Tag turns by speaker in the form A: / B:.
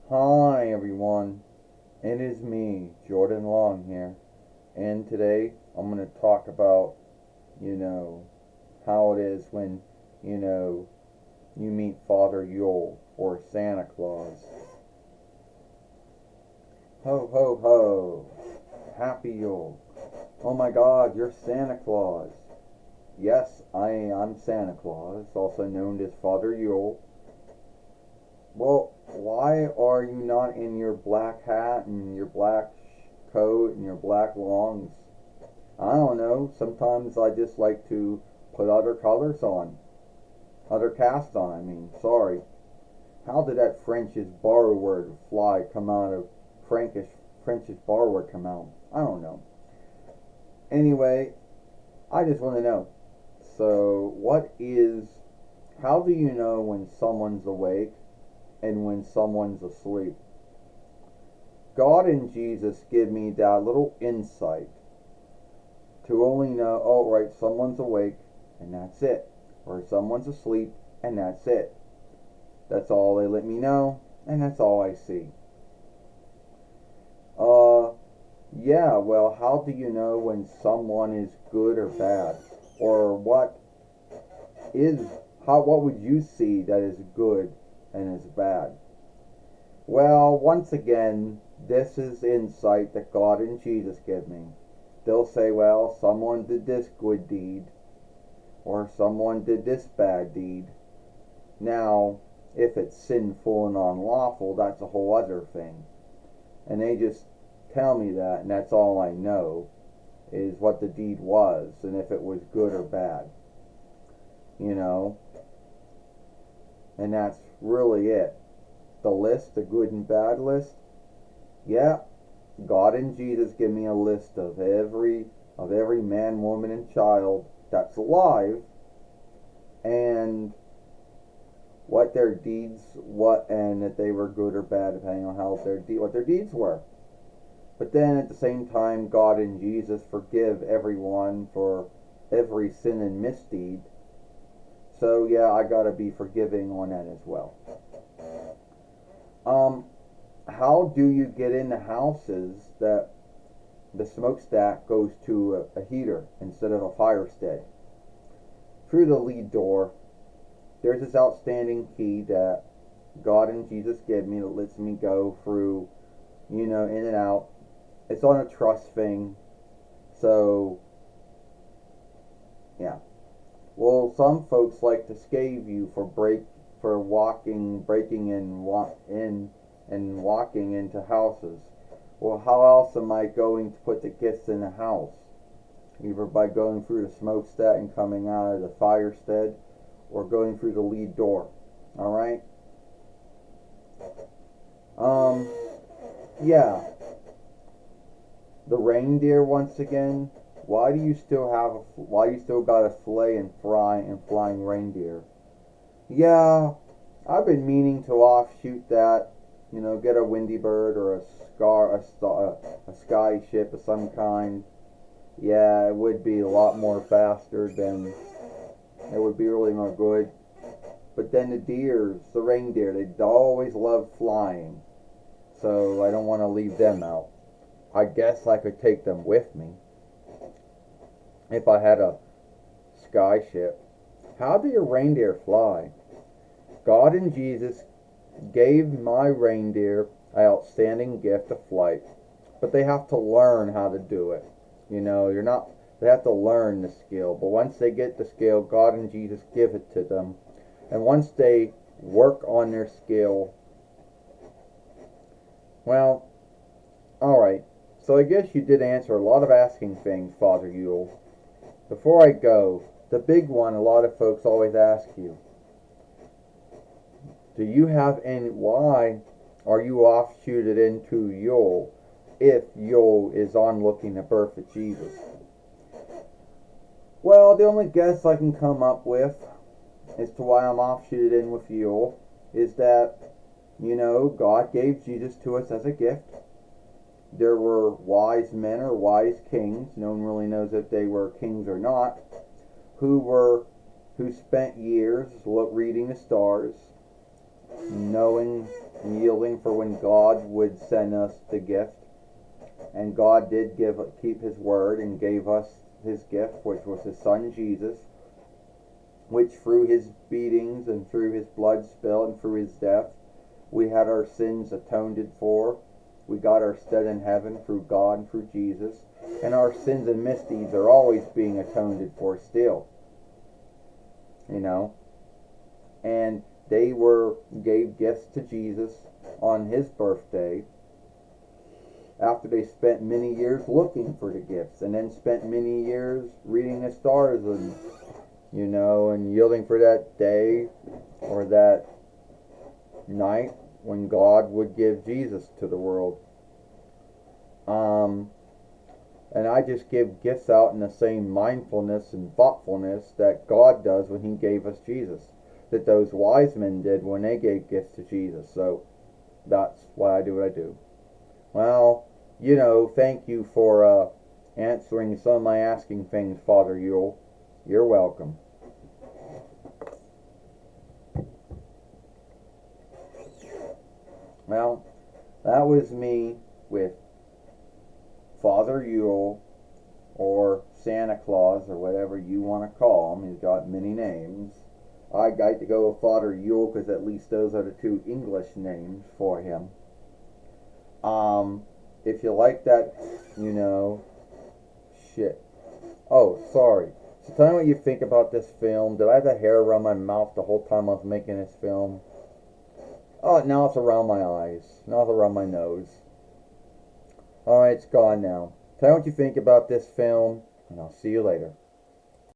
A: Hi everyone, it is me, Jordan Long here, and today I'm going to talk about, you know, how it is when, you know, you meet Father Yule or Santa Claus. Ho ho ho, Happy Yule. Oh my god, you're Santa Claus. Yes, I'm Santa Claus, also known as Father Yule. Well, why are you not in your black hat and your black coat and your black longs? I don't know. Sometimes I just like to put other colors on. Other cast on, I mean. Sorry. How did that French's bar word fly come out of French's bar word come out? I don't know. Anyway, I just want to know. So, how do you know when someone's awake and when someone's asleep? God and Jesus give me that little insight to only know, oh, right, someone's awake and that's it. Or someone's asleep and that's it. That's all they let me know and that's all I see. Yeah, well, how do you know when someone is good or bad? Or what would you see that is good and is bad? Well, once again, this is insight that God and Jesus give me. They'll say, well, someone did this good deed, or someone did this bad deed. Now, if it's sinful and unlawful, that's a whole other thing. And they just tell me that, and that's all I know, is what the deed was, and if it was good or bad. You know? And that's really it. The list, the good and bad list, yeah, God and Jesus give me a list of every man, woman, and child that's alive, and what their deeds, and that they were good or bad, depending on what their deeds were. But then at the same time, God and Jesus forgive everyone for every sin and misdeed. So yeah, I gotta be forgiving on that as well. How do you get into houses that the smokestack goes to a heater instead of a firestead? Through the lead door. There's this outstanding key that God and Jesus give me that lets me go through, in and out. It's on a truss thing. So, yeah. Well, some folks like to scave you for breaking in and walking into houses. Well, how else am I going to put the gifts in the house? Either by going through the smokestack and coming out of the firestead, or going through the lead door. All right. Yeah. The reindeer once again. Why do you still got a sleigh and flying reindeer? Yeah, I've been meaning to offshoot that. Get a windy bird or a sky ship of some kind. Yeah, it would be a lot more faster than it would be really more good. But then the reindeer, they always love flying. So I don't want to leave them out. I guess I could take them with me if I had a sky ship. How do your reindeer fly? God and Jesus gave my reindeer an outstanding gift of flight, but they have to learn how to do it. They have to learn the skill, but once they get the skill, God and Jesus give it to them. And once they work on their skill, well, alright. So I guess you did answer a lot of asking things, Father Yule. Before I go, the big one a lot of folks always ask you, why are you offshooted into Yule if Yule is onlooking the birth of Jesus? Well, the only guess I can come up with as to why I'm offshooted in with Yule is that, God gave Jesus to us as a gift. There were wise men or wise kings, no one really knows if they were kings or not, who spent years reading the stars, knowing and yielding for when God would send us the gift. And God did keep his word and gave us his gift, which was his son Jesus, which through his beatings and through his blood spill and through his death, we had our sins atoned for. We got our stead in heaven through God and through Jesus. And our sins and misdeeds are always being atoned for still. You know? And they gave gifts to Jesus on his birthday after they spent many years looking for the gifts, and then spent many years reading the stars and, you know, and yielding for that day or that night when God would give Jesus to the world. And I just give gifts out in the same mindfulness and thoughtfulness that God does when he gave us Jesus, that those wise men did when they gave gifts to Jesus. So that's why I do what I do. Well, you know, thank you for answering some of my asking things, Father Yule. You're welcome. Well, that was me with Father Yule, or Santa Claus, or whatever you want to call him. He's got many names. I like to go with Father Yule because at least those are the two English names for him. If you like that, you know, shit. Oh, sorry. So tell me what you think about this film. Did I have the hair around my mouth the whole time I was making this film? Oh, now it's around my eyes. Now it's around my nose. Alright, it's gone now. Tell me what you think about this film, and I'll see you later.